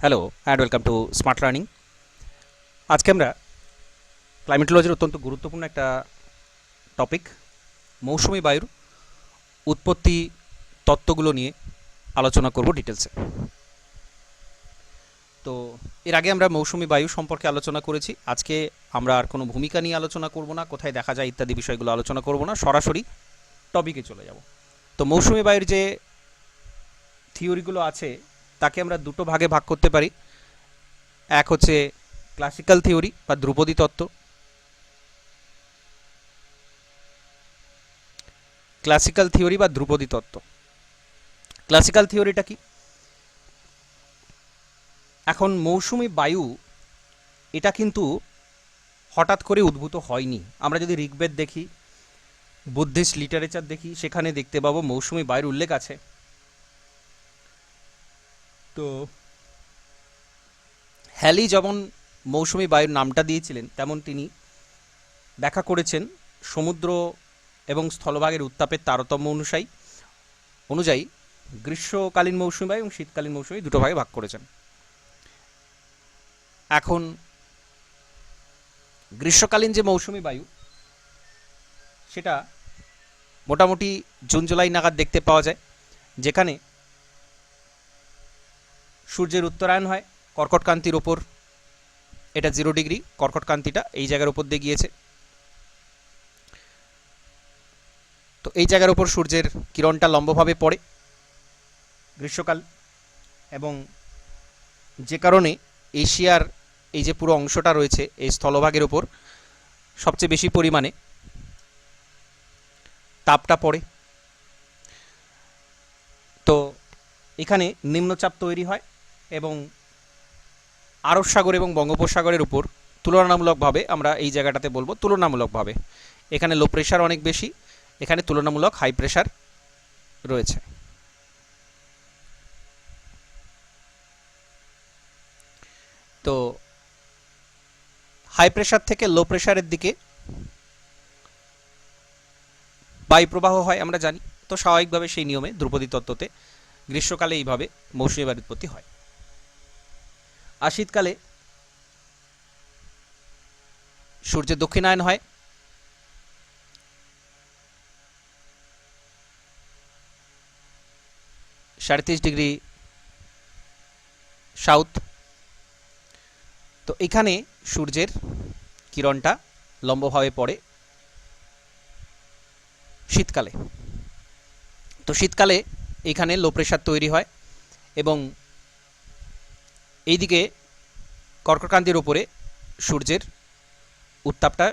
Hello and welcome to smart learning. আজকে আমরা ক্লাইমেটোলজির অত্যন্ত গুরুত্বপূর্ণ একটা টপিক মৌসুমি বায়ুর উৎপত্তি তত্ত্বগুলো নিয়ে আলোচনা করব ডিটেলসে। তো এর আগে আমরা মৌসুমি বায়ু সম্পর্কে আলোচনা করেছি। আজকে আমরা আর কোনো ভূমিকা নিয়ে আলোচনা করব না, কোথায় দেখা যায় ইত্যাদি বিষয়গুলো আলোচনা করব না, সরাসরি টপিকে চলে যাব। তো মৌসুমি বায়ুর যে থিওরিগুলো আছে তাকে আমরা দুটো ভাগে ভাগ করতে পারি। এক হচ্ছে ক্লাসিক্যাল থিওরি বা ধ্রুপদী তত্ত্ব। ক্লাসিক্যাল থিওরি বা ধ্রুপদী তত্ত্ব। ক্লাসিক্যাল থিওরিটা কি? এখন মৌসুমি বায়ু এটা কিন্তু হঠাৎ করে উদ্ভূত হয়নি। আমরা যদি ঋগ্বেদ দেখি, বুদ্ধিস্ট লিটারেচার দেখি, সেখানে দেখতে পাবো মৌসুমি বায়ুর উল্লেখ আছে। তো হ্যালি যেমন মৌসুমি বায়ুর নামটা দিয়েছিলেন, তেমন তিনি ব্যাখ্যা করেছেন সমুদ্র এবং স্থলভাগের উত্তাপের তারতম্য অনুযায়ী গ্রীষ্মকালীন মৌসুমি বায়ু এবং শীতকালীন মৌসুমি দুটো ভাগে ভাগ করেছেন। এখন গ্রীষ্মকালীন যে মৌসুমি বায়ু সেটা মোটামুটি জুন জুলাই নাগাদ দেখতে পাওয়া যায়, যেখানে সূর্যের উত্তরায়ণ হয় কর্কটক্রান্তির ওপর। এটা 0 ডিগ্রি, কর্কটক্রান্তিটা এই জায়গার ওপর দিয়ে গিয়েছে। তো এই জায়গার ওপর সূর্যের কিরণটা লম্বভাবে পড়ে গ্রীষ্মকাল, এবং যে কারণে এশিয়ার এই যে পুরো অংশটা রয়েছে এই স্থলভাগের ওপর সবচেয়ে বেশি পরিমাণে তাপটা পড়ে। তো এখানে নিম্নচাপ তৈরি হয় এবং আরব সাগর এবং বঙ্গোপসাগরের উপর তুলনামূলকভাবে, আমরা এই জায়গাটাতে বলবো তুলনামূলকভাবে, এখানে লো প্রেশার অনেক বেশি, এখানে তুলনামূলক হাই প্রেশার রয়েছে। তো হাই প্রেশার থেকে লো প্রেশারের দিকে বায়ুপ্রবাহ হয় আমরা জানি। তো স্বাভাবিকভাবে সেই নিয়মে ধ্রুপদী তত্ত্বতে গ্রীষ্মকালে এইভাবে মৌসুমী বায়ুর উৎপত্তি হয়। আর শীতকালে সূর্যের দক্ষিণায়ন হয়, 33.5 ডিগ্রি সাউথ। তো এখানে সূর্যের কিরণটা লম্বভাবে পড়ে শীতকালে। তো শীতকালে এখানে লো প্রেশার তৈরি হয় এবং এইদিকে কর্কটক্রান্তির ওপরে সূর্যের উত্তাপটা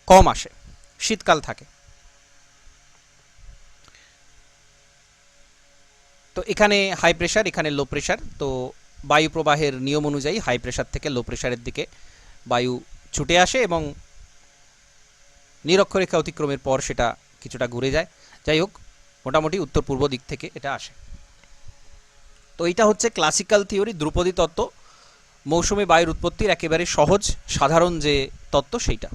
কম আসে, শীতকাল থাকে। তো এখানে হাই প্রেশার, এখানে লো প্রেশার। তো বায়ু প্রবাহের নিয়ম অনুযায়ী হাই প্রেশার থেকে লো প্রেশারের দিকে বায়ু ছুটে আসে এবং নিরক্ষরেখা অতিক্রমের পর সেটা কিছুটা ঘুরে যায়। যাই হোক, মোটামুটি উত্তর পূর্ব দিক থেকে এটা আসে। তো এইটা হচ্ছে ক্লাসিক্যাল থিওরি, ধ্রুপদী তত্ত্ব, মৌসুমী বায়ুর উৎপত্তির একেবারে সহজ সাধারণ যে তত্ত্ব সেইটা,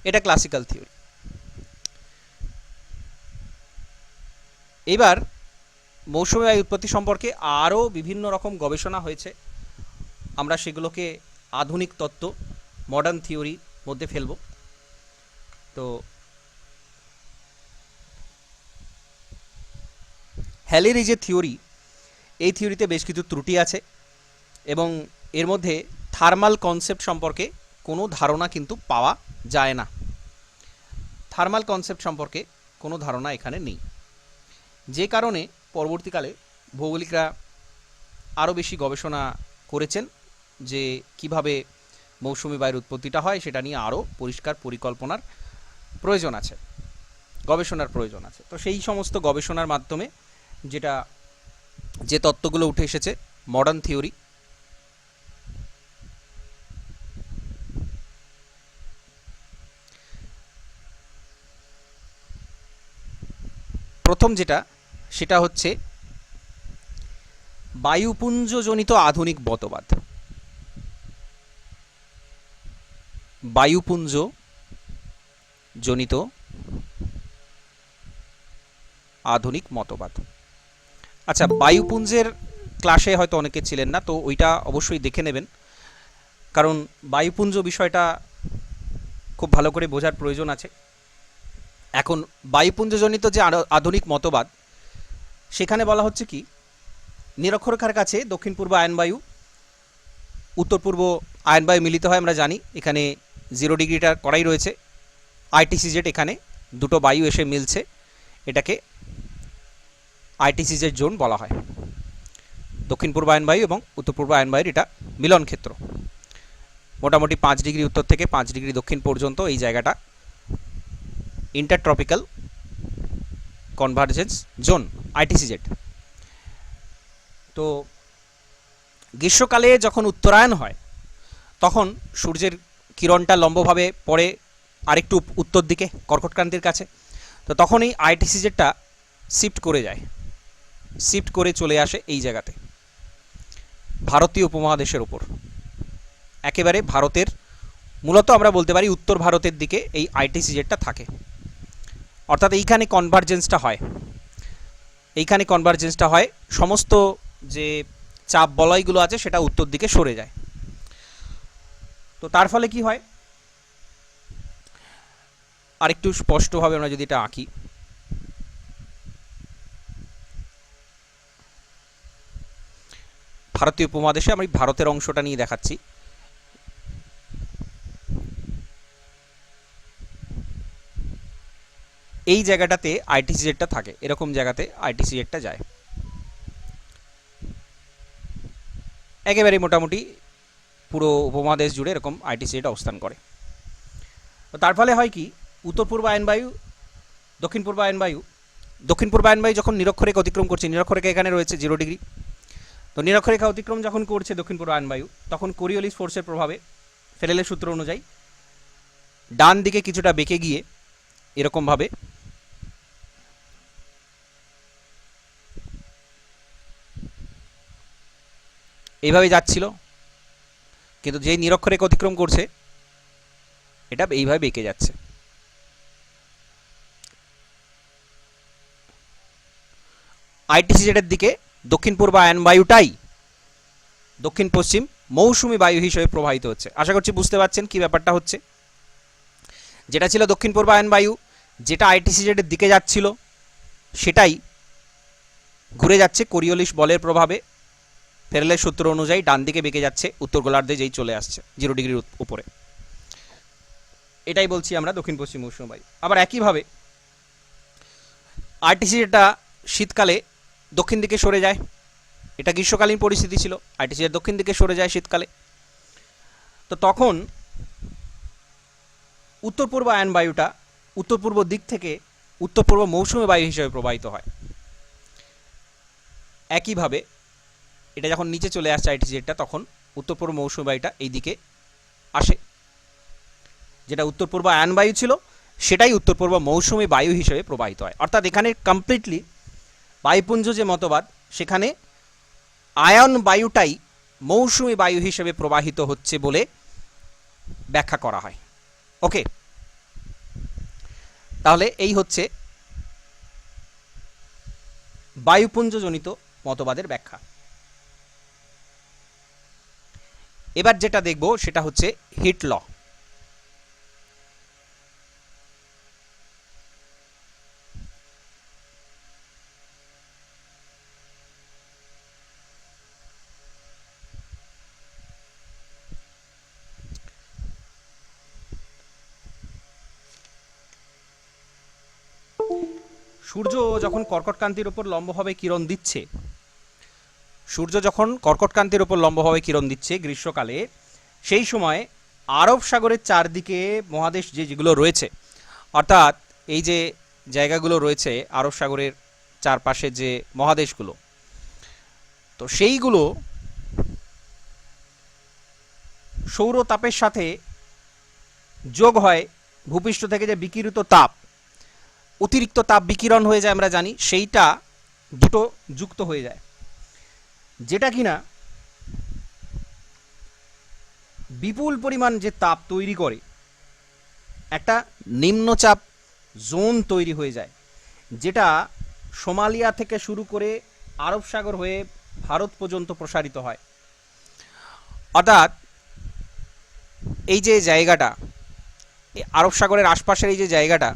এটা ক্লাসিক্যাল থিওরি। এবার মৌসুমী বায়ু উৎপত্তি সম্পর্কে আরও বিভিন্ন রকম গবেষণা হয়েছে, আমরা সেগুলোকে আধুনিক তত্ত্ব, মডার্ন থিওরির মধ্যে ফেলব। তো হ্যালির এই যে থিওরি, এই থিওরিতে বেশ কিছু ত্রুটি আছে এবং এর মধ্যে থার্মাল কনসেপ্ট সম্পর্কে কোনো ধারণা কিন্তু পাওয়া যায় না। থার্মাল কনসেপ্ট সম্পর্কে কোনো ধারণা এখানে নেই, যে কারণে পরবর্তীকালে ভৌগোলিকরা আরও বেশি গবেষণা করেছেন যে কিভাবে মৌসুমী বায়ুর উৎপত্তিটা হয় সেটা নিয়ে আরও পরিষ্কার পরিকল্পনার প্রয়োজন আছে, গবেষণার প্রয়োজন আছে। তো সেই সমস্ত গবেষণার মাধ্যমে যে তত্ত্বগুলো উঠে এসেছে মডার্ন থিওরি, প্রথম সেটা হচ্ছে বায়ুপুঞ্জজনিত আধুনিক মতবাদ। বায়ুপুঞ্জজনিত আধুনিক মতবাদ। আচ্ছা, বায়ুপুঞ্জের ক্লাসে হয়তো অনেকে ছিলেন না, তো ওইটা অবশ্যই দেখে নেবেন, কারণ বায়ুপুঞ্জ বিষয়টা খুব ভালো করে বোঝার প্রয়োজন আছে। এখন বায়ুপুঞ্জজনিত যে আধুনিক মতবাদ, সেখানে বলা হচ্ছে কি, নিরক্ষরেখার কাছে দক্ষিণ পূর্ব আয়নবায়ু, উত্তর পূর্ব আয়নবায়ু মিলিত হয়, আমরা জানি এখানে 0 ডিগ্রিটা করাই রয়েছে। আইটিসিজেড, এখানে দুটো বায়ু এসে মিলছে, এটাকে আইটিসিজেড জোন বলা হয়। দক্ষিণ পূর্ব আয়নবায়ু এবং উত্তর পূর্ব আয়নবায়ুর এটা মিলন ক্ষেত্র। মোটামুটি 5 ডিগ্রি উত্তর থেকে 5 ডিগ্রি দক্ষিণ পর্যন্ত এই জায়গাটা ইন্টারট্রপিক্যাল কনভার্জেন্স জোন, আইটিসিজেড। তো গ্রীষ্মকালে যখন উত্তরায়ণ হয়, তখন সূর্যের কিরণটা লম্বভাবে পড়ে আরেকটু উত্তর দিকে কর্কটক্রান্তির কাছে, তো তখন এই আইটিসিজেডটা শিফট করে যায়, শিফট করে চলে আসে এই জায়গাতে, ভারতীয় উপমহাদেশের ওপর, একেবারে ভারতের, মূলত আমরা বলতে পারি উত্তর ভারতের দিকে এই আইটিসিজেডটা থাকে। অর্থাৎ এইখানে কনভার্জেন্সটা হয়, এইখানে কনভার্জেন্সটা হয়, সমস্ত যে চাপ বলয়গুলো আছে সেটা উত্তর দিকে সরে যায়। তো তার ফলে কি হয়, আরেকটু স্পষ্টভাবে আমরা যদি এটা আঁকি, ভারতীয় উপমহাদেশে আমি ভারতের অংশটা নিয়ে দেখাচ্ছি। এই জায়গাটাতে আইটিসিজেডটা থাকে, এরকম জায়গাতে আইটিসিজেডটা যায়, একেবারে মোটামুটি পুরো উপমহাদেশ জুড়ে এরকম আইটিসিজেড অবস্থান করে। তো তার ফলে হয় কি, উত্তর পূর্ব আয়নবায়ু, দক্ষিণ পূর্ব আয়নবায়ু, দক্ষিণ পূর্ব আয়নবায়ু যখন নিরক্ষরেখা অতিক্রম করছে, নিরক্ষরেখা এখানে রয়েছে 0 ডিগ্রি, তো নিরক্ষরেখা অতিক্রম যখন করছে দক্ষিণ পূর্ব আয়নবায়ু, তখন কোরিওলিস ফোর্সের প্রভাবে, ফেরেলের সূত্র অনুযায়ী ডান দিকে কিছুটা বেঁকে গিয়ে এরকমভাবে এইভাবে যাচ্ছিল, কিন্তু যেই নিরক্ষরেখা অতিক্রম করছে এটা এইভাবে বেঁকে যাচ্ছে। আইটিসিজেডের দিকে দক্ষিণ পূর্ব আয়নবায়ুটাই দক্ষিণ পশ্চিম মৌসুমী বায়ু হিসেবে প্রবাহিত হচ্ছে। আশা করছি বুঝতে পারছেন কি ব্যাপারটা হচ্ছে। যেটা ছিল দক্ষিণ পূর্ব আয়নবায়ু, যেটা আইটিসিজেডের দিকে যাচ্ছিল, সেটাই ঘুরে যাচ্ছে কোরিওলিস বলের প্রভাবে, ফেরেলের সূত্র অনুযায়ী ডান দিকে বেঁকে যাচ্ছে, উত্তর গোলার্ধে যেই চলে আসছে 0 ডিগ্রির উপরে। এটাই বলছি আমরা দক্ষিণ পশ্চিম মৌসুমী বায়ু। আবার একইভাবে আইটিসিজেডটা শীতকালে দক্ষিণ দিকে সরে যায়, এটা গ্রীষ্মকালীন পরিস্থিতি ছিল, আইটিসিজেড দক্ষিণ দিকে সরে যায় শীতকালে। তো তখন উত্তর পূর্ব আয়নবায়ুটা উত্তর পূর্ব দিক থেকে উত্তর পূর্ব মৌসুমী বায়ু হিসেবে প্রবাহিত হয়। একইভাবে এটা যখন নিচে চলে আসছে আইটিসিজেডটা, তখন উত্তর পূর্ব মৌসুমী বায়ুটা এই দিকে আসে, যেটা উত্তর পূর্ব আয়নবায়ু ছিল সেটাই উত্তর পূর্ব মৌসুমী বায়ু হিসেবে প্রবাহিত হয়। অর্থাৎ এখানে কমপ্লিটলি বায়ুপুঞ্জ যে মতবাদ, সেখানে আয়ন বায়ুটাই মৌসুমী বায়ু হিসেবে প্রবাহিত হচ্ছে বলে ব্যাখ্যা করা হয়। ওকে, তাহলে এই হচ্ছে বায়ুপুঞ্জজনিত মতবাদের ব্যাখ্যা। এবার যেটা দেখব সেটা হচ্ছে হিট ল। সূর্য যখন কর্কটক্রান্তির উপর লম্বভাবে কিরণ দিচ্ছে, সূর্য যখন কর্কটক্রান্তির উপর লম্বভাবে কিরণ দিচ্ছে গ্রীষ্মকালে, সেই সময় আরব সাগরের চারদিকে মহাদেশ যেগুলো রয়েছে, অর্থাৎ এই যে জায়গাগুলো রয়েছে আরব সাগরের চারপাশে যে মহাদেশগুলো, তো সেইগুলো সৌরতাপের সাথে যোগ হয়, ভূপৃষ্ঠ থেকে যে বিকিরিত তাপ, অতিরিক্ত তাপ বিকিরণ হয়ে যায় আমরা জানি, সেইটা দুটো যুক্ত হয়ে যায়, যেটা কিনা বিপুল পরিমাণ যে তাপ তৈরি করে একটা নিম্নচাপ জোন তৈরি হয়ে যায়, যেটা সোমালিয়া থেকে শুরু করে আরব সাগর হয়ে ভারত পর্যন্ত প্রসারিত হয়। অর্থাৎ এই যে জায়গাটা, আরব সাগরের আশপাশের এই যে জায়গাটা,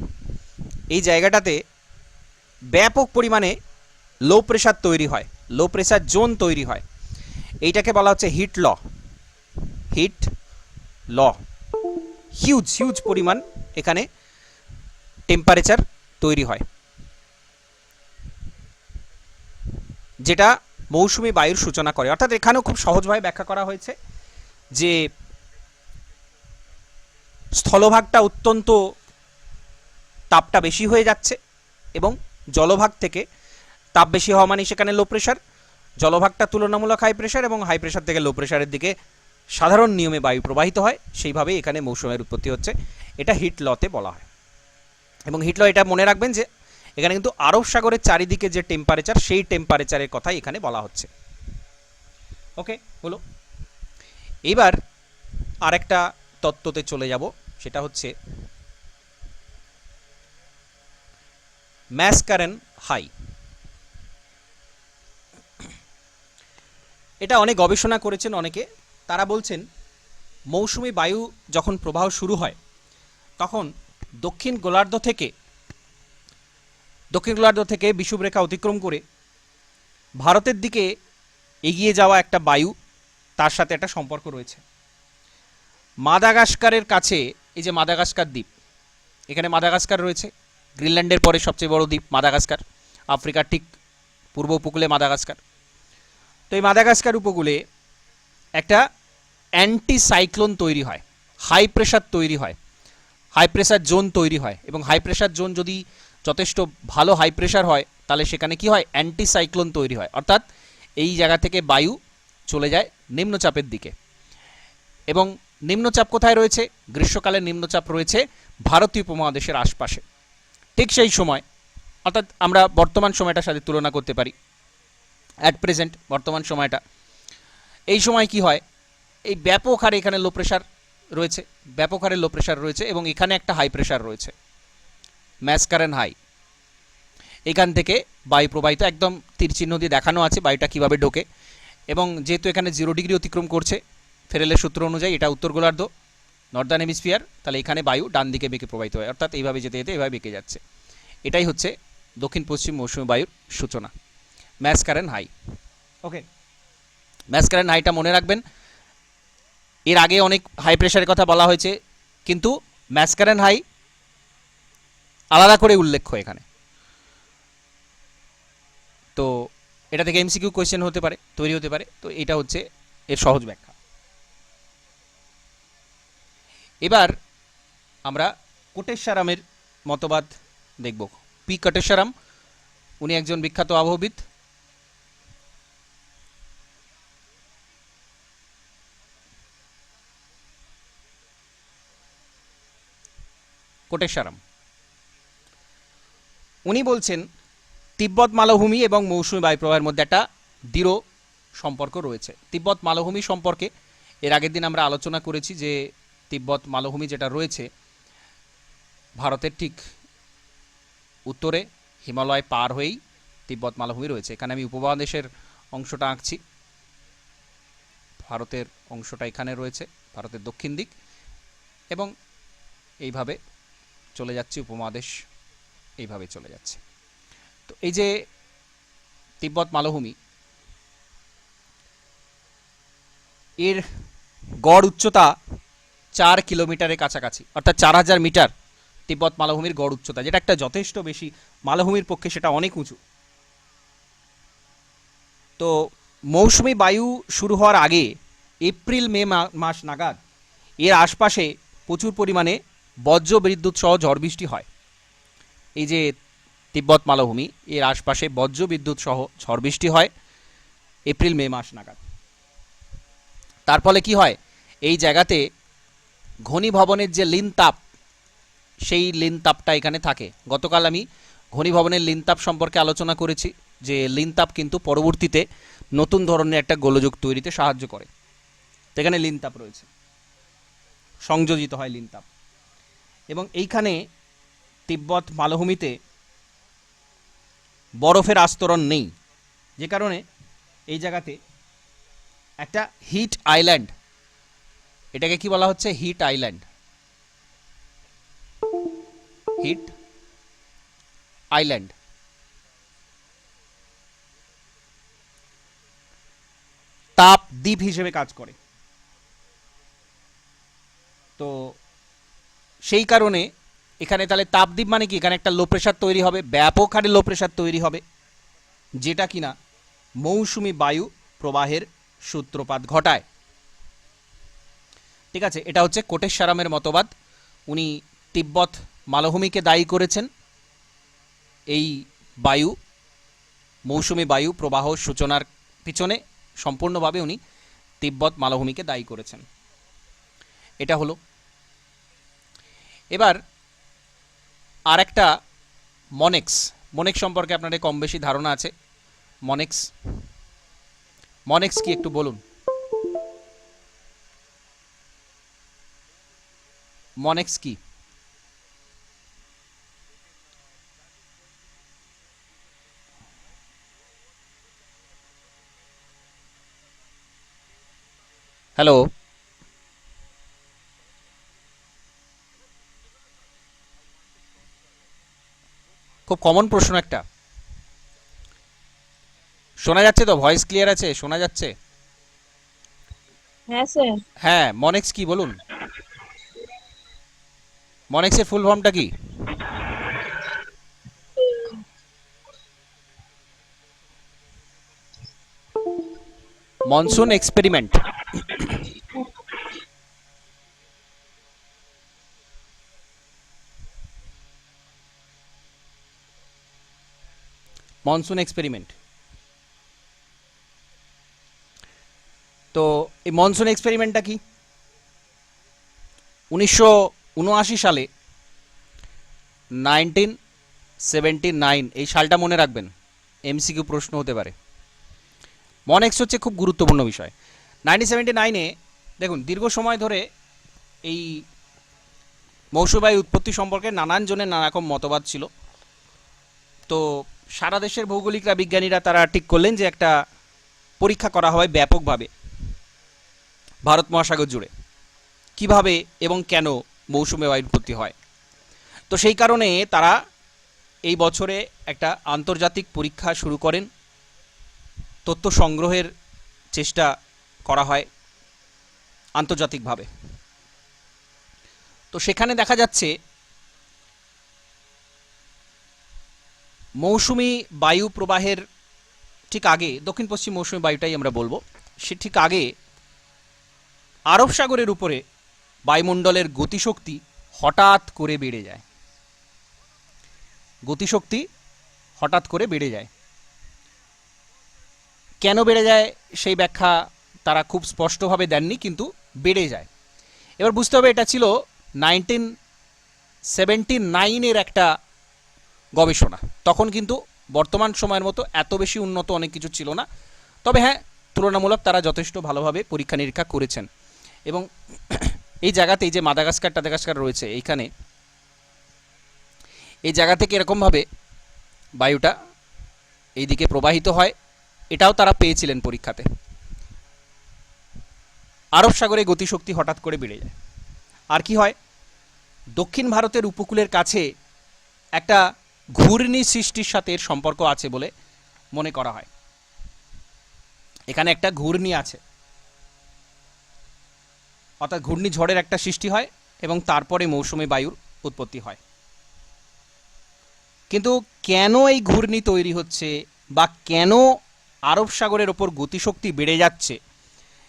এই জায়গাটাতে ব্যাপক পরিমাণে লো প্রেশার তৈরি হয়, লো প্রেশার জোন তৈরি হয়। এইটাকে বলা হচ্ছে হিট ল। হিট ল, হিউজ হিউজ পরিমাণ এখানে টেম্পারেচার তৈরি হয়, যেটা মৌসুমি বায়ুর সূচনা করে। অর্থাৎ এখানেও খুব সহজভাবে ব্যাখ্যা করা হয়েছে যে স্থলভাগটা অত্যন্ত তাপটা বেশি হয়ে যাচ্ছে এবং জলভাগ থেকে তাপ বেশি হওয়া মানে সেখানে লো প্রেশার, জলভাগটা তুলনামূলক হাই প্রেশার এবং হাই প্রেশার থেকে লো প্রেশারের দিকে সাধারণ নিয়মে বায়ু প্রবাহিত হয়, সেইভাবেই এখানে মৌসুমের উৎপত্তি হচ্ছে। এটা হিট লতে বলা হয়। এবং হিট ল এটা মনে রাখবেন যে এখানে কিন্তু আরব সাগরের চারিদিকে যে টেম্পারেচার, সেই টেম্পারেচারের কথাই এখানে বলা হচ্ছে। ওকে, হলো। এবার আরেকটা তত্ত্বতে চলে যাব, সেটা হচ্ছে ম্যাসকারেন হাই। এটা অনেক গবেষণা করেছেন অনেকে। তারা বলছেন মৌসুমি বায়ু যখন প্রবাহ শুরু হয় তখন দক্ষিণ গোলার্ধ থেকে বিষুবরেখা অতিক্রম করে ভারতের দিকে এগিয়ে যাওয়া একটা বায়ু, তার সাথে একটা সম্পর্ক রয়েছে। মাদাগাস্কারের কাছে, এই যে মাদাগাস্কার দ্বীপ, এখানে মাদাগাস্কার রয়েছে, গ্রিনল্যান্ডের পরে সবচেয়ে বড় দ্বীপ মাদাগাস্কার, আফ্রিকার ঠিক পূর্ব উপকূলে মাদাগাস্কার। তো এই মাদাগাস্কার উপকূলে একটা অ্যান্টি সাইক্লোন তৈরি হয়, হাই প্রেশার তৈরি হয়, হাই প্রেশার জোন তৈরি হয়। এবং হাই প্রেশার জোন যদি যথেষ্ট ভালো হাই প্রেশার হয় তাহলে সেখানে কি হয়, অ্যান্টি সাইক্লোন তৈরি হয়। অর্থাৎ এই জায়গা থেকে বায়ু চলে যায় নিম্নচাপের দিকে। এবং নিম্নচাপ কোথায় রয়েছে? গ্রীষ্মকালের নিম্নচাপ রয়েছে ভারতীয় উপমহাদেশের আশপাশে। ঠিক সেই সময়, অর্থাৎ আমরা বর্তমান সময়টার সাথে তুলনা করতে পারি, অ্যাট প্রেজেন্ট বর্তমান সময়টা, এই সময় কি হয়, এই ব্যাপক হারে এখানে লো প্রেশার রয়েছে, ব্যাপক হারে লো প্রেশার রয়েছে এবং এখানে একটা হাই প্রেশার রয়েছে, ম্যাসকারেন হাই। এখান থেকে বায়ু প্রবাহিত, একদম তীরচিহ্ন দিয়ে দেখানো আছে বায়ুটা কীভাবে ঢোকে। এবং যেহেতু এখানে 0 ডিগ্রি অতিক্রম করছে ফেরেলের সূত্র অনুযায়ী, এটা উত্তর গোলার্ধ, নর্দার্ন হেমিস্ফিয়ার, তাহলে এখানে বায়ু ডান দিকে বেঁকে প্রবাহিত হয়, অর্থাৎ এইভাবে যেতে যেতে এভাবে বেঁকে যাচ্ছে। এটাই হচ্ছে দক্ষিণ পশ্চিম মৌসুমী বায়ুর সূচনা, ম্যাসকারেন হাই। ওকে, ম্যাসকারেন হাইটা মনে রাখবেন। এর আগে অনেক হাই প্রেশারের কথা বলা হয়েছে, কিন্তু ম্যাসকারেন হাই আলাদা করে উল্লেখ্য এখানে। তো এটা থেকে এমসিকিউ কোয়েশ্চেন হতে পারে, তৈরি হতে পারে। তো এটা হচ্ছে এর সহজ ব্যাখ্যা। এবার আমরা কোটেশ্বরামের মতবাদ দেখব। পি কোটেশ্বরাম, উনি একজন বিখ্যাত আবহবিদ। কোটেশ্বরাম উনি বলছেন তিব্বত মালভূমি এবং মৌসুমী বায়ুপ্রবাহের মধ্যে একটা দৃঢ় সম্পর্ক রয়েছে। তিব্বত মালভূমি সম্পর্কে এর আগের দিন আমরা আলোচনা করেছি যে তিব্বত মালভূমি যেটা রয়েছে ভারতের ঠিক উত্তরে হিমালয় পার হয়েই তিব্বত মালভূমি রয়েছে। এখানে আমি উপমহাদেশের অংশটা আঁকছি, ভারতের অংশটা এখানে রয়েছে, ভারতের দক্ষিণ দিক, এবং এইভাবে চলে যাচ্ছে উপমহাদেশ, এইভাবে চলে যাচ্ছে। তো এই যে তিব্বত মালভূমি, এর গড় উচ্চতা 4 কিলোমিটারের কাছাকাছি, অর্থাৎ 4000 মিটার তিব্বত মালভূমির গড় উচ্চতা, যেটা একটা যথেষ্ট বেশি, মালভূমির পক্ষে সেটা অনেক উঁচু। তো মৌসুমি বায়ু শুরু হওয়ার আগে এপ্রিল মে মাস নাগাদ এর আশপাশে প্রচুর পরিমাণে বজ্র বিদ্যুৎ সহ ঝড় বৃষ্টি হয়। এই যে তিব্বত মালভূমি, এর আশপাশে বজ্র বিদ্যুৎ সহ ঝড় বৃষ্টি হয় এপ্রিল মে মাস নাগাদ। তার ফলে কি হয়, এই জায়গাতে ঘনীভবনের যে লিনতাপ, সেই লিনতাপটা এখানে থাকে। গতকাল আমি ঘনীভবনের লিনতাপ সম্পর্কে আলোচনা করেছি যে লিনতাপ কিন্তু পরবর্তীতে নতুন ধরনের একটা গোলযোগ তৈরিতে সাহায্য করে। তো এখানে লিনতাপ রয়েছে, সংযোজিত হয় লিনতাপ। এবং এইখানে তিব্বত মালভূমিতে বরফের আস্তরণ নেই, যে কারণে এই জায়গাতে একটা হিট আইল্যান্ড, এটাকে কি বলা হচ্ছে? Hit island, hit island. তাপ দ্বীপ হিসেবে কাজ করে। তো সেই কারণে এখানে তাহলে তাপদ্বীপ মানে কি, এখানে একটা লো প্রেশার তৈরি হবে, ব্যাপক হারে লো প্রেশার তৈরি হবে, যেটা কিনা মৌসুমি বায়ু প্রবাহের সূত্রপাত ঘটায়। ঠিক আছে, এটা হচ্ছে কোটেশ্বরমের মতবাদ। উনি তিব্বত মালভূমিকে দায়ী করেছেন এই বায়ু, মৌসুমি বায়ু প্রবাহ সূচনার পিছনে সম্পূর্ণভাবে উনি তিব্বত মালভূমিকে দায়ী করেছেন। এটা হলো। এবার আর একটা মনেক্স, মনেক্স সম্পর্কে আপনাদের কম বেশি ধারণা আছে। মনেক্স, মনেক্স কি একটু বলুন? মনেক্স কি? হ্যালো, খুব কমন প্রশ্ন একটা। শোনা যাচ্ছে তো? ভয়েস ক্লিয়ার আছে? শোনা যাচ্ছে? হ্যাঁ স্যার। হ্যাঁ, মনেক্স কি বলুন? মনেক্সের ফুল ফর্মটা কি? Monsoon experiment. Monsoon experiment. তো এই মনসুন এক্সপেরিমেন্টটা কি? 1979 সালে, 1979, এই সালটা মনে রাখবেন, এমসিকিউ প্রশ্ন হতে পারে। মনেক্স হচ্ছে খুব গুরুত্বপূর্ণ বিষয়। 1979-এ দেখুন, দীর্ঘ সময় ধরে এই মৌসুমী উৎপত্তি সম্পর্কে নানান জনের নানা রকম মতবাদ ছিল। তো সারা দেশের ভৌগোলিকরা, বিজ্ঞানীরা তারা ঠিক করলেন যে একটা পরীক্ষা করা হয় ব্যাপকভাবে ভারত মহাসাগর জুড়ে, কিভাবে এবং কেন মৌসুমী বায়ুর উৎপত্তি হয়। তো সেই কারণে তারা এই বছরে একটা আন্তর্জাতিক পরীক্ষা শুরু করেন, তথ্য সংগ্রহের চেষ্টা করা হয় আন্তর্জাতিকভাবে। তো সেখানে দেখা যাচ্ছে মৌসুমী বায়ু প্রবাহের ঠিক আগে, দক্ষিণ পশ্চিম মৌসুমী বায়ুটাই আমরা বলবো, সে ঠিক আগে আরব সাগরের উপরে বায়ুমণ্ডলের গতিশক্তি হঠাৎ করে বেড়ে যায়। গতিশক্তি হঠাৎ করে বেড়ে যায়। কেন বেড়ে যায় সেই ব্যাখ্যা তারা খুব স্পষ্টভাবে দেননি, কিন্তু বেড়ে যায়। এবার বুঝতে হবে এটা ছিল 1979-এর একটা গবেষণা। তখন কিন্তু বর্তমান সময়ের মতো এত বেশি উন্নত অনেক কিছু ছিল না, তবে হ্যাঁ, তুলনামূলক তারা যথেষ্ট ভালোভাবে পরীক্ষা নিরীক্ষা করেছেন। এবং এই জায়গাতে, এই যে মাদাগাস্কার রয়েছে, এইখানে এই জায়গা থেকে এরকমভাবে বায়ুটা এইদিকে প্রবাহিত হয়, এটাও তারা পেয়েছিলেন পরীক্ষাতে। আরব সাগরে গতিশক্তি হঠাৎ করে বেড়ে যায়। আর কি হয়, দক্ষিণ ভারতের উপকূলের কাছে একটা ঘূর্ণি সৃষ্টির সাথে এর সম্পর্ক আছে বলে মনে করা হয়। এখানে একটা ঘূর্ণি আছে, অর্থাৎ ঘূর্ণিঝড়ের একটা সৃষ্টি হয় এবং তারপরে মৌসুমী বায়ুর উৎপত্তি হয়। কিন্তু কেন এই ঘূর্ণি তৈরি হচ্ছে বা কেন আরব সাগরের ওপর গতিশক্তি বেড়ে যাচ্ছে,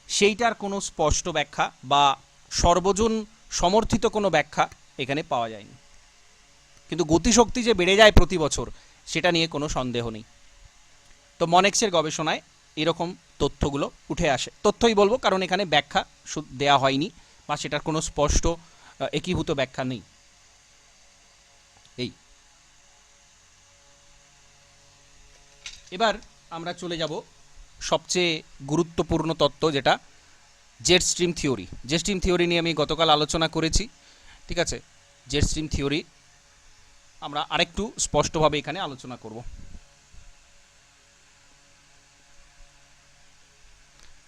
সেইটার কোনো স্পষ্ট ব্যাখ্যা বা সর্বজন সমর্থিত কোনো ব্যাখ্যা এখানে পাওয়া যায়নি। কিন্তু গতিশক্তি যে বেড়ে যায় প্রতি বছর, সেটা নিয়ে কোনো সন্দেহ নেই। তো মনেক্সের গবেষণায় এরকম তথ্যগুলো উঠে আসে। তথ্যই বলবো, কারণ এখানে ব্যাখ্যা দেয়া হয়নি বা সেটার কোনো স্পষ্ট একীভূত ব্যাখ্যা নেই। এই এবার আমরা চলে যাব সবচেয়ে গুরুত্বপূর্ণ তত্ত্ব, যেটা jet stream theory. Jet stream theory নিয়ে আমি গতকাল আলোচনা করেছি, ঠিক আছে। জেট স্ট্রিম থিওরি আমরা আরেকটু স্পষ্টভাবে এখানে আলোচনা করব।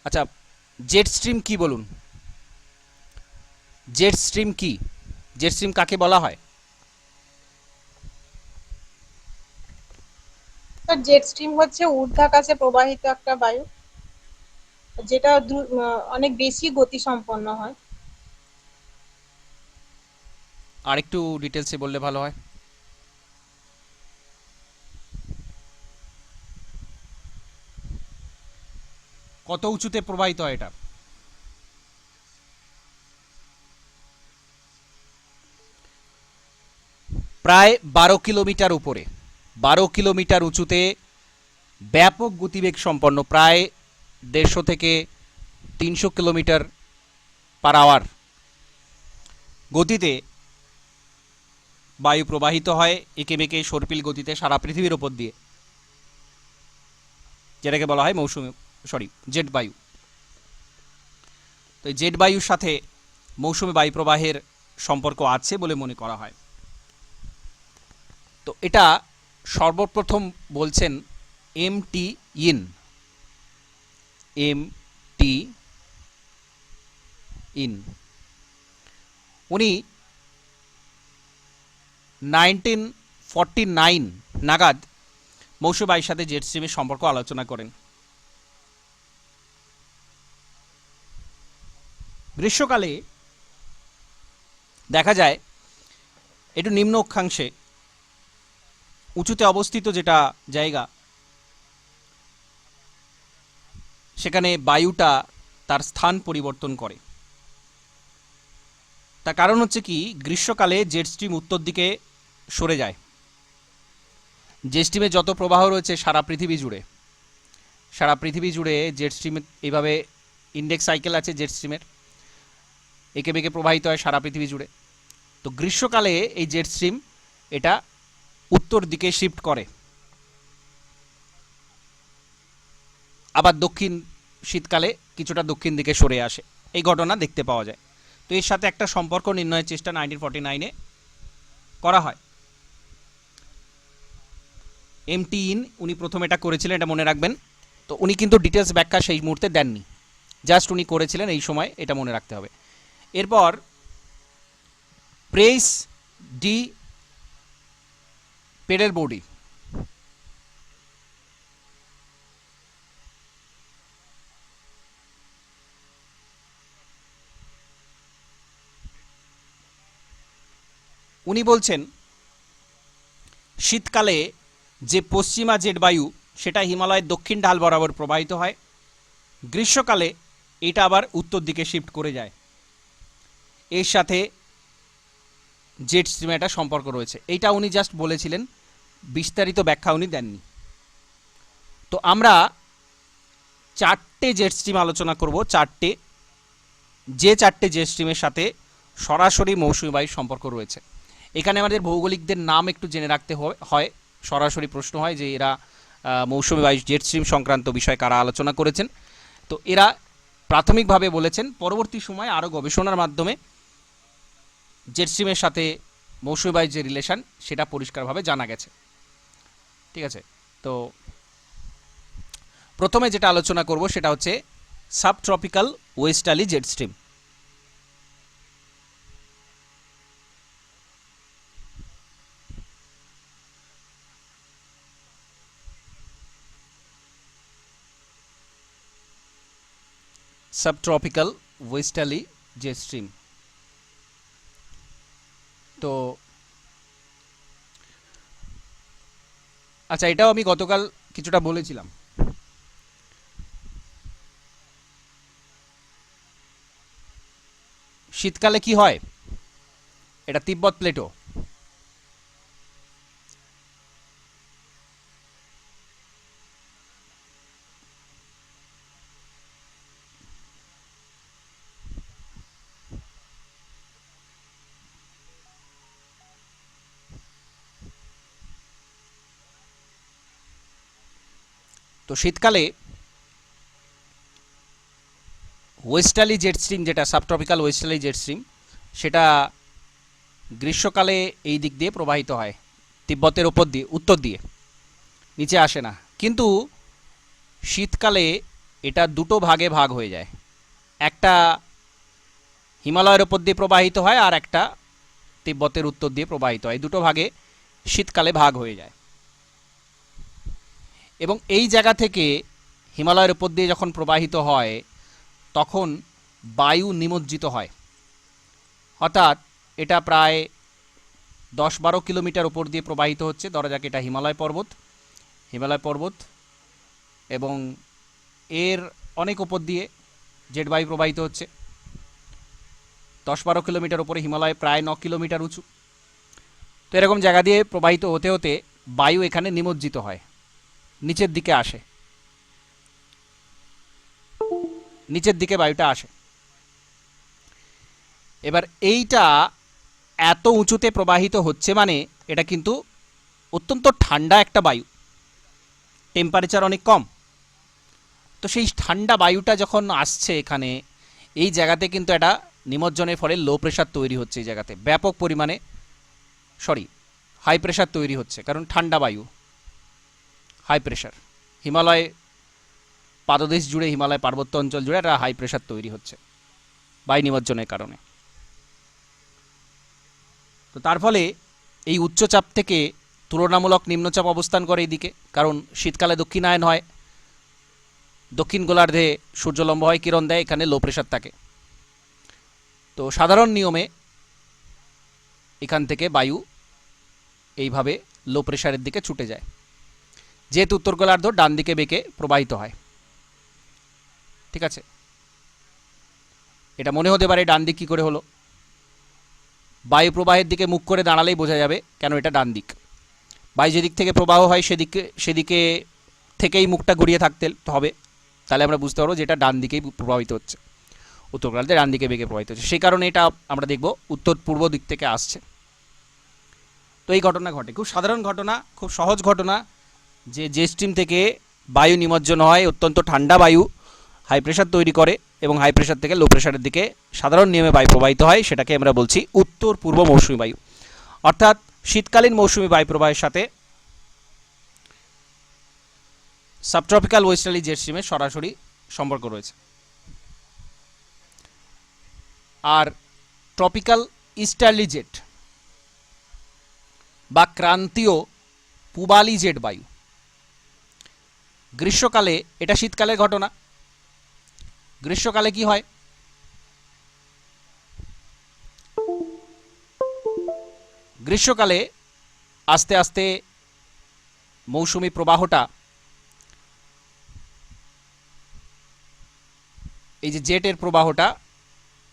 আচ্ছা, জেট স্ট্রিম কি বলুন? জেট স্ট্রিম কি? জেট স্ট্রিম কাকে বলা হয়? স্যার, জেট স্ট্রিম হচ্ছে ঊর্ধ্বাকাশে প্রবাহিত একটা বায়ু, যেটা অনেক বেশি গতি সম্পন্ন হয়। আর একটু ডিটেলসে বললে ভালো হয়। কত উঁচুতে প্রবাহিত হয় এটা? প্রায় 12 কিলোমিটার উপরে, 12 কিলোমিটার উঁচুতে ব্যাপক গতিবেগ সম্পন্ন, প্রায় 150 থেকে 300 কিলোমিটার পার আওয়ার গতিতে বায়ু প্রবাহিত হয় এঁকে বেঁকে সর্পিল গতিতে সারা পৃথিবীর ওপর দিয়ে, যেটাকে বলা হয় মৌসুমী, জেট বায়ু। তো এই জেট বায়ুর সাথে মৌসুমী বায়ু প্রবাহের সম্পর্ক আছে বলে মনে করা হয়। তো এটা সর্বপ্রথম বলছেন এম.টি. In, MT. ইন। উনি 1949 নাগাদ মৌসুমী বায়ুর সাথে জেট স্ট্রিমের সম্পর্ক আলোচনা করেন। গ্রীষ্মকালে দেখা যায় একটু নিম্ন অক্ষাংশে উঁচুতে অবস্থিত যেটা জায়গা, সেখানে বায়ুটা তার স্থান পরিবর্তন করে। তার কারণ হচ্ছে কি, গ্রীষ্মকালে জেট স্ট্রিম উত্তর দিকে সরে যায়। জেট স্ট্রিমে যত প্রবাহ রয়েছে সারা পৃথিবী জুড়ে, সারা পৃথিবী জুড়ে জেট স্ট্রিমে এইভাবে ইন্ডেক্স সাইকেল আছে জেট স্ট্রিমের, এঁকে বেঁকে প্রবাহিত হয় সারা পৃথিবী জুড়ে। তো গ্রীষ্মকালে এই জেট স্ট্রিম এটা উত্তর দিকে শিফট করে, আবার দক্ষিণ শীতকালে কিছুটা দক্ষিণ দিকে সরে আসে, এই ঘটনা দেখতে পাওয়া যায়। তো এর সাথে একটা সম্পর্ক নির্ণয়ের চেষ্টা 1949-এ করা হয়। এম.টি. ইন উনি প্রথম এটা করেছিলেন, এটা মনে রাখবেন। তো উনি কিন্তু ডিটেলস ব্যাখ্যা সেই মুহূর্তে দেননি, জাস্ট উনি করেছিলেন এই সময়, এটা মনে রাখতে হবে। এরপর প্রেইস ডি পেডেরবোর্ডি, উনি বলছেন শীতকালে যে পশ্চিমা জেট বায়ু সেটা হিমালয়ের দক্ষিণ ঢাল বরাবর প্রবাহিত হয়, গ্রীষ্মকালে এটা আবার উত্তর দিকে শিফট করে যায়। এর সাথে জেট স্ট্রিমে একটা সম্পর্ক রয়েছে, এইটা উনি জাস্ট বলেছিলেন, বিস্তারিত ব্যাখ্যা উনি দেননি। তো আমরা 4টে জেট স্ট্রিম আলোচনা করব, 4টে, যে 4টে জেট স্ট্রিমের সাথে সরাসরি মৌসুমী বায়ুর সম্পর্ক রয়েছে। এখানে আমাদের ভৌগোলিকদের নাম একটু জেনে রাখতে হয়, সরাসরি প্রশ্ন হয় যে এরা মৌসুমী বায়ু জেট স্ট্রিম সংক্রান্ত বিষয় কারা আলোচনা করেছেন। তো এরা প্রাথমিকভাবে বলেছেন, পরবর্তী সময়ে আরও গবেষণার মাধ্যমে জেট স্ট্রিমের সাথে মৌসুমী বায়ুর যে রিলেশন সেটা পরিষ্কারভাবে জানা গেছে। ঠিক আছে, তো প্রথমে যেটা আলোচনা করব সেটা হচ্ছে subtropical westerly jet stream. Subtropical westerly jet stream, তো আচ্ছা, এটাও আমি গতকাল কিছুটা বলেছিলাম। শীতকালে কি হয়, এটা তিব্বত প্লেটো, তো শীতকালে ওয়েস্টার্লি জেট স্ট্রিম, যেটা সাবট্রপিক্যাল ওয়েস্টার্লি জেট স্ট্রিম, সেটা গ্রীষ্মকালে এই দিক দিয়ে প্রবাহিত হয়, তিব্বতের ওপর দিয়ে, উত্তর দিয়ে, নিচে আসে না। কিন্তু শীতকালে এটা দুটো ভাগে ভাগ হয়ে যায়, একটা হিমালয়ের উপর দিয়ে প্রবাহিত হয় আর একটা তিব্বতের উত্তর দিয়ে প্রবাহিত হয়। দুটো ভাগে শীতকালে ভাগ হয়ে যায় এবং এই জায়গা থেকে হিমালয়ের উপর দিয়ে যখন প্রবাহিত হয় তখন বায়ু নিমজ্জিত হয়, অর্থাৎ এটা প্রায় 10-12 কিলোমিটার উপর দিয়ে প্রবাহিত হচ্ছে। ধরা যাক এটা হিমালয় পর্বত এবং এর অনেক উপর দিয়ে জেট বায়ু প্রবাহিত হচ্ছে। 10-12 কিলোমিটার উপরে হিমালয় প্রায় 9 কিলোমিটার উঁচু। তো এরকম জায়গা দিয়ে প্রবাহিত হতে হতে বায়ু এখানে নিমজ্জিত হয়, নিচের দিকে আসে, নিচের দিকে বায়ুটা আসে। এবার এইটা এত উঁচুতে প্রবাহিত হচ্ছে মানে এটা কিন্তু অত্যন্ত ঠান্ডা একটা বায়ু, টেম্পারেচার অনেক কম। তো সেই ঠান্ডা বায়ুটা যখন আসছে এখানে, এই জায়গাতে কিন্তু একটা নিমজ্জনের ফলে লো প্রেশার তৈরি হচ্ছে। এই জায়গাতে ব্যাপক পরিমাণে হাই প্রেশার তৈরি হচ্ছে, কারণ ঠান্ডা বায়ু, হাই প্রেশার। হিমালয় পাদদেশ জুড়ে, হিমালয় পার্বত্য অঞ্চল জুড়ে একটা হাই প্রেশার তৈরি হচ্ছে বায়ু নিমজ্জনের কারণে। তো তার ফলে এই উচ্চচাপ থেকে তুলনামূলক নিম্নচাপ অবস্থান করে এইদিকে, কারণ শীতকালে দক্ষিণায়ন হয়, দক্ষিণ গোলার্ধে সূর্যলম্ব হয়, কিরণ দেয়, এখানে লো প্রেশার থাকে। তো সাধারণ নিয়মে এখান থেকে বায়ু এইভাবে লো প্রেশারের দিকে ছুটে যায়, যেহেতু উত্তর গোলার্ধ ডান দিকে বেঁকে প্রবাহিত হয়। ঠিক আছে, এটা মনে হতে পারে ডান দিক কী করে হলো, বায়ু প্রবাহের দিকে মুখ করে দাঁড়ালেই বোঝা যাবে কেন এটা ডান দিক। বায়ু যেদিক থেকে প্রবাহ হয় সেদিকে থেকেই মুখটা ঘুরিয়ে থাকতে হবে, তাহলে আমরা বুঝতে পারবো যে এটা ডান দিকেই প্রবাহিত হচ্ছে, উত্তর গোলার্ধে ডান দিকে বেগে প্রবাহিত হচ্ছে। সেই কারণে এটা আমরা দেখব উত্তর পূর্ব দিক থেকে আসছে। তো এই ঘটনা ঘটে, খুব সাধারণ ঘটনা, খুব সহজ ঘটনা, যে স্ট্রিম থেকে বায়ু নিমজ্জন হয়, অত্যন্ত ঠান্ডা বায়ু হাই প্রেশার তৈরি করে এবং হাই প্রেশার থেকে লো প্রেশারের দিকে সাধারণ নিয়মে বায়ু প্রবাহিত হয়, সেটাকে আমরা বলছি উত্তর পূর্ব মৌসুমী বায়ু। অর্থাৎ শীতকালীন মৌসুমী বায়ু প্রবাহের সাথে সাবট্রপিক্যাল ওয়েস্টার্লি জেট স্ট্রিমের সরাসরি সম্পর্ক রয়েছে। আর ট্রপিক্যাল ইস্টার্লি জেট বা ক্রান্তীয় পূবালি জেট বায়ু গ্রীষ্মকালে, এটা শীতকালের ঘটনা, গ্রীষ্মকালে কি হয়, গ্রীষ্মকালে আস্তে আস্তে মৌসুমী প্রবাহটা, এই যে জেটের প্রবাহটা,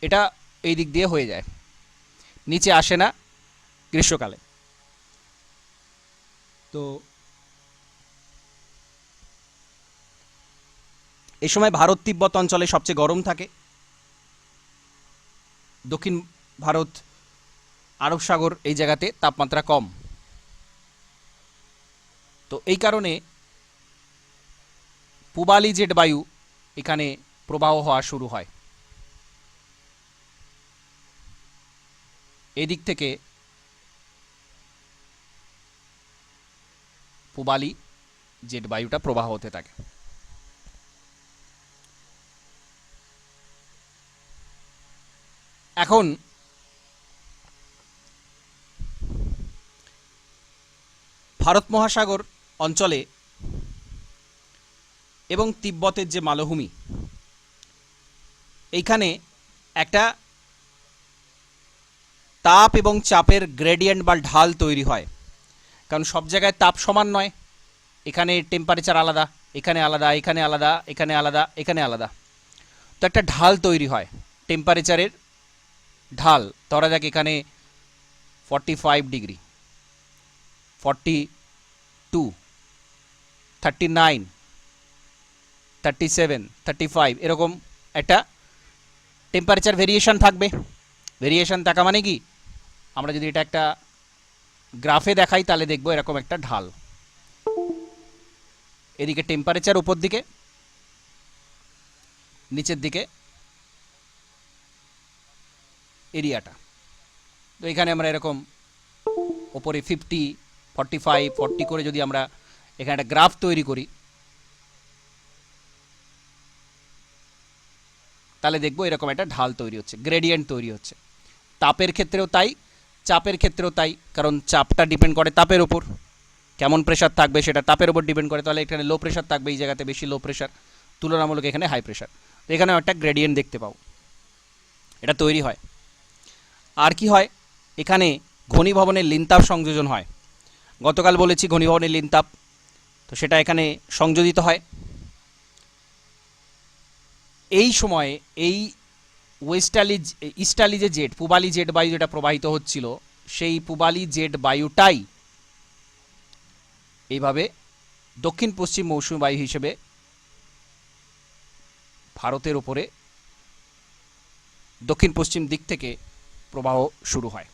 এটা এই দিক দিয়ে হয়ে যায়, নিচে আসে না গ্রীষ্মকালে। তো এই সময় ভারত তিব্বত অঞ্চলে সবচেয়ে গরম থাকে, দক্ষিণ ভারত, আরব সাগর এই জায়গাতে তাপমাত্রা কম। তো এই কারণে পূবালি জেট বায়ু এখানে প্রবাহ হওয়া শুরু হয়। এদিক থেকে পূবালি জেট বায়ুটা প্রবাহ হতে থাকে। এখন ভারত মহাসাগর অঞ্চলে এবং তিব্বতের যে মালভূমি, এইখানে একটা তাপ এবং চাপের গ্রেডিয়েন্ট বা ঢাল তৈরি হয়, কারণ সব জায়গায় তাপ সমান নয়, এখানে টেম্পারেচার আলাদা, এখানে আলাদা, এখানে আলাদা, এখানে আলাদা, এখানে আলাদা। তো একটা ঢাল তৈরি হয়, টেম্পারেচারের ঢাল। ধরা যাক এখানে 45 ডিগ্রি, 42, 39, 37, 35 এরকম একটা টেম্পারেচার ভেরিয়েশন থাকবে। ভেরিয়েশন থাকা মানে কি, আমরা যদি এটা একটা গ্রাফে দেখাই তাহলে দেখব এরকম একটা ঢাল, এদিকে টেম্পারেচার উপর দিকে, নিচের দিকে এরিয়াটা। তো এখানে আমরা এরকম ওপরে 50, 45, 40 করে যদি আমরা এখানে একটা গ্রাফ তৈরি করি, তাহলে দেখবো এরকম একটা ঢাল তৈরি হচ্ছে, গ্রেডিয়েন্ট তৈরি হচ্ছে। তাপের ক্ষেত্রেও তাই, চাপের ক্ষেত্রেও তাই, কারণ চাপটা ডিপেন্ড করে তাপের ওপর, কেমন প্রেশার থাকবে সেটা তাপের ওপর ডিপেন্ড করে। তাহলে এখানে লো প্রেশার থাকবে, এই জায়গাতে বেশি লো প্রেশার, তুলনামূলক এখানে হাই প্রেশার। তো এখানেও একটা গ্রেডিয়েন্ট দেখতে পাও, এটা তৈরি হয়। আর কি হয়, এখানে ঘনীভবনের লিনতাপ সংযোজন হয়। গতকাল বলেছি ঘনীভবনের লিনতাপ, তো সেটা এখানে সংযোজিত হয়। এই সময়ে এই ওয়েস্টার্লি ইস্টার্লি যে জেট, পূবালি জেট বায়ু যেটা প্রবাহিত হচ্ছিল, সেই পূবালি জেট বায়ুটাই এইভাবে দক্ষিণ পশ্চিম মৌসুমী বায়ু হিসেবে ভারতের ওপরে দক্ষিণ পশ্চিম দিক থেকে প্রবাহ শুরু হয়।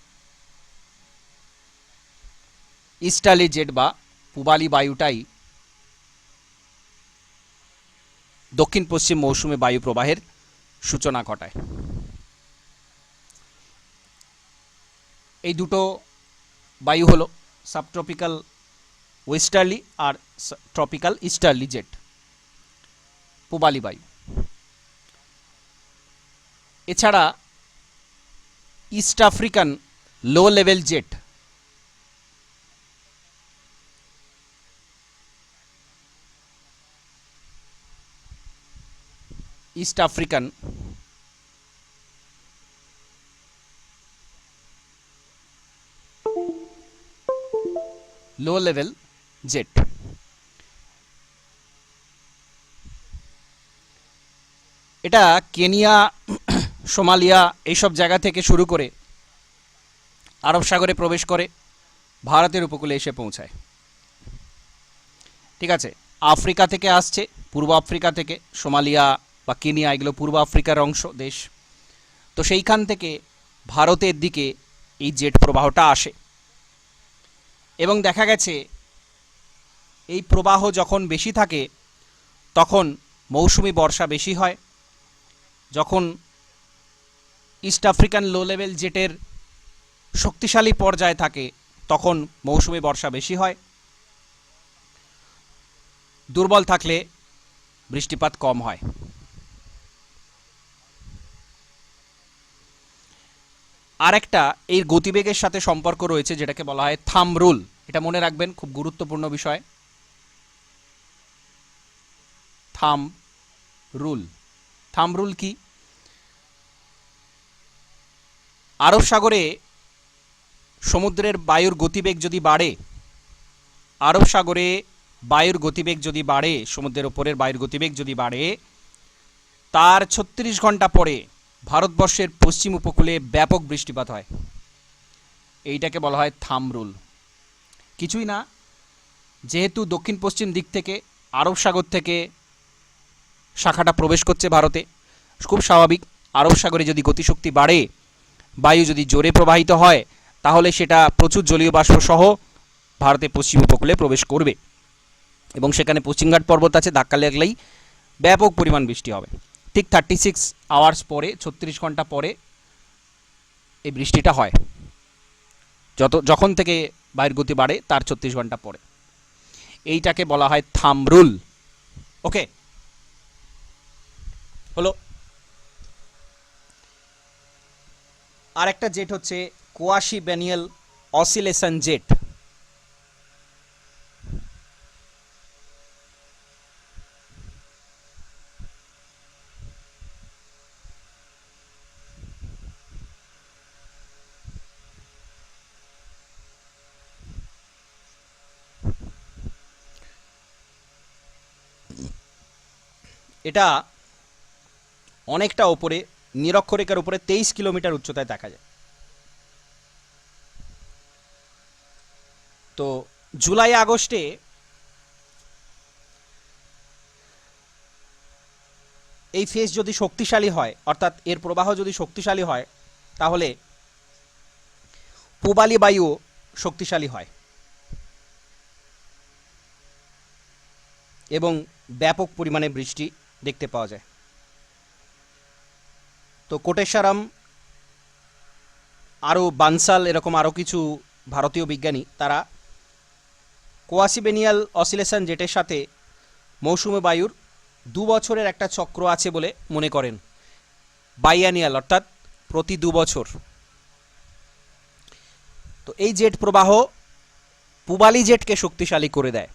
ইস্টার্লি জেট বা পূবালি বায়ুটাই দক্ষিণ পশ্চিম মৌসুমী বায়ু প্রবাহের সূচনা ঘটায়। এই দুটো বায়ু হলো সাবট্রপিক্যাল ওয়েস্টার্লি আর ট্রপিক্যাল ইস্টার্লি জেট, পূবালি বায়ু। এছাড়া east African low level jet, east African low level jet, এটা কেনিয়া, সোমালিয়া এইসব জায়গা থেকে শুরু করে আরব সাগরে প্রবেশ করে ভারতের উপকূলে এসে পৌঁছায়। ঠিক আছে, আফ্রিকা থেকে আসছে, পূর্ব আফ্রিকা থেকে, সোমালিয়া বা কেনিয়া এগুলো পূর্ব আফ্রিকার অংশ দেশ। তো সেইখান থেকে ভারতের দিকে এই জেট প্রবাহটা আসে এবং দেখা গেছে এই প্রবাহ যখন বেশি থাকে তখন মৌসুমি বর্ষা বেশি হয়। যখন ইস্ট আফ্রিকান লো লেভেল জেটের শক্তিশালী পর্যায়ে থাকে তখন মৌসুমি বর্ষা বেশি হয়, দুর্বল থাকলে বৃষ্টিপাত কম হয়। আর একটা এই গতিবেগের সাথে সম্পর্ক রয়েছে যেটাকে বলা হয় থাম্ব রুল। এটা মনে রাখবেন, খুব গুরুত্বপূর্ণ বিষয়। থাম্ব রুল, থাম্ব রুল কি? আরব সাগরে সমুদ্রের বায়ুর গতিবেগ যদি বাড়ে, আরব সাগরে বায়ুর গতিবেগ যদি বাড়ে, সমুদ্রের ওপরের বায়ুর গতিবেগ যদি বাড়ে, তার ৩৬ ঘন্টা পরে ভারতবর্ষের পশ্চিম উপকূলে ব্যাপক বৃষ্টিপাত হয়। এইটাকে বলা হয় থাম্ব রুল। কিছুই না, যেহেতু দক্ষিণ পশ্চিম দিক থেকে আরব সাগর থেকে শাখাটা প্রবেশ করছে ভারতে, খুব স্বাভাবিক আরব সাগরে যদি গতিশক্তি বাড়ে, বায়ু যদি জোরে প্রবাহিত হয়, তাহলে সেটা প্রচুর জলীয় বাষ্প সহ ভারতের পশ্চিম উপকূলে প্রবেশ করবে এবং সেখানে পশ্চিমঘাট পর্বত আছে, ধাক্কা লাগলেই ব্যাপক পরিমাণ বৃষ্টি হবে। ঠিক 36 আওয়ার্স পরে, ৩৬ ঘন্টা পরে এই বৃষ্টিটা হয়, যখন থেকে বায়ুর গতি বাড়ে তার ৩৬ ঘন্টা পরে। এইটাকে বলা হয় থাম্ব রুল। ওকে, হলো। আর একটা জেট হচ্ছে কোয়াশি বেনিয়াল অসিলেশন জেট। এটা অনেকটা ওপরে, নিরক্ষরেখার উপরে 23 কিলোমিটার উচ্চতায় দেখা যায়। তো জুলাই আগস্টে এই ফেজ যদি শক্তিশালী হয়, অর্থাৎ এর প্রবাহ যদি শক্তিশালী হয়, তাহলে পূবালি বায়ু শক্তিশালী হয় এবং ব্যাপক পরিমাণে বৃষ্টি দেখতে পাওয়া যায়। তো কোটেশ্বরম, আরও বানসাল, এরকম আরও কিছু ভারতীয় বিজ্ঞানী তারা কোয়াসিবেনিয়াল অসিলেশন জেটের সাথে মৌসুমী বায়ুর 2 বছরের একটা চক্র আছে বলে মনে করেন। বাইয়ানিয়াল অর্থাৎ প্রতি 2 বছর। তো এই জেট প্রবাহ পূবালি জেটকে শক্তিশালী করে দেয়।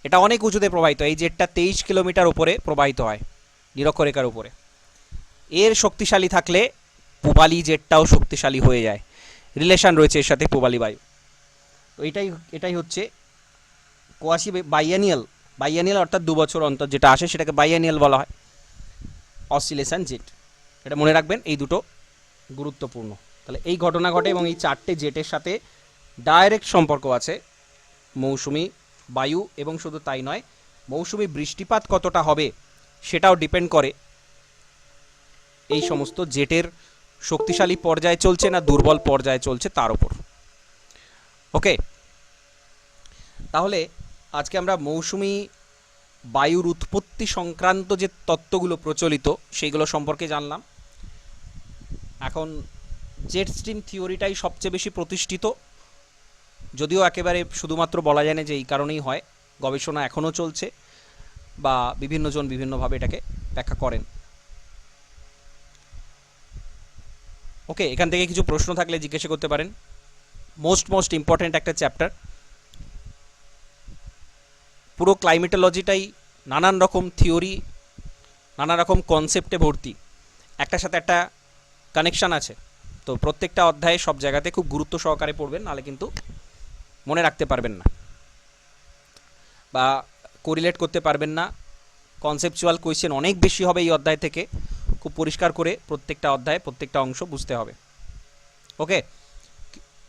এটা অনেক উঁচুতে প্রবাহিত, এই জেটটা 23 কিলোমিটার উপরে প্রবাহিত হয় নিরক্ষরেখার উপরে। এর শক্তিশালী থাকলে পূবালি জেটটাও শক্তিশালী হয়ে যায়, রিলেশন রয়েছে এর সাথে পূবালি বায়ু। তো এটাই হচ্ছে কোয়াশি বাইয়ানিয়াল। বাইয়ানিয়াল অর্থাৎ 2 বছর অন্তর যেটা আসে সেটাকে বাইয়ানিয়াল বলা হয়, অসিলেশন জেট। এটা মনে রাখবেন, এই দুটো গুরুত্বপূর্ণ। তাহলে এই ঘটনা ঘটে এবং এই 4টে জেটের সাথে ডাইরেক্ট সম্পর্ক আছে মৌসুমি বায়ু। এবং শুধু তাই নয়, মৌসুমি বৃষ্টিপাত কতটা হবে সেটাও ডিপেন্ড করে এই সমস্ত জেটের শক্তিশালী পর্যায়ে চলছে না দুর্বল পর্যায়ে চলছে তার উপর। ওকে, তাহলে আজকে আমরা মৌসুমি বায়ুর উৎপত্তি সংক্রান্ত যে তত্ত্বগুলো প্রচলিত সেইগুলো সম্পর্কে জানলাম। এখন জেট স্ট্রিম থিওরিটাই সবচেয়ে বেশি প্রতিষ্ঠিত, যদিও একেবারে শুধুমাত্র বলা যায় না যে এই কারণেই হয়, গবেষণা এখনও চলছে বা বিভিন্নজন বিভিন্নভাবে এটাকে ব্যাখ্যা করেন। ওকে, এখান থেকে কিছু প্রশ্ন থাকলে জিজ্ঞাসা করতে পারেন। মোস্ট ইম্পর্ট্যান্ট একটা চ্যাপ্টার। পুরো ক্লাইমেটোলজিটাই নানান রকম থিওরি, নানা রকম কনসেপ্টে ভর্তি, একটার সাথে একটা কানেকশান আছে। তো প্রত্যেকটা অধ্যায়ে সব জায়গাতে খুব গুরুত্ব সহকারে পড়বেন, নাহলে কিন্তু মনে রাখতে পারবেন না বা কোরিলেট করতে পারবেন না। কনসেপচুয়াল কোয়েশ্চেন অনেক বেশি হবে এই অধ্যায় থেকে, খুব পরিষ্কার করে প্রত্যেকটা অধ্যায়ে প্রত্যেকটা অংশ বুঝতে হবে। ওকে,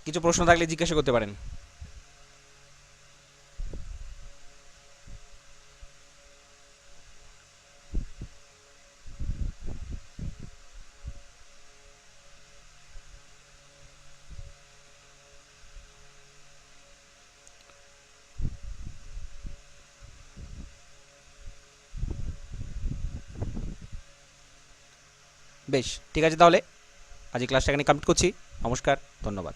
কিছু প্রশ্ন থাকলে জিজ্ঞাসা করতে পারেন। বেশ, ঠিক আছে, তাহলে আজ এই ক্লাসটা এখানে কমপ্লিট করছি। নমস্কার, ধন্যবাদ।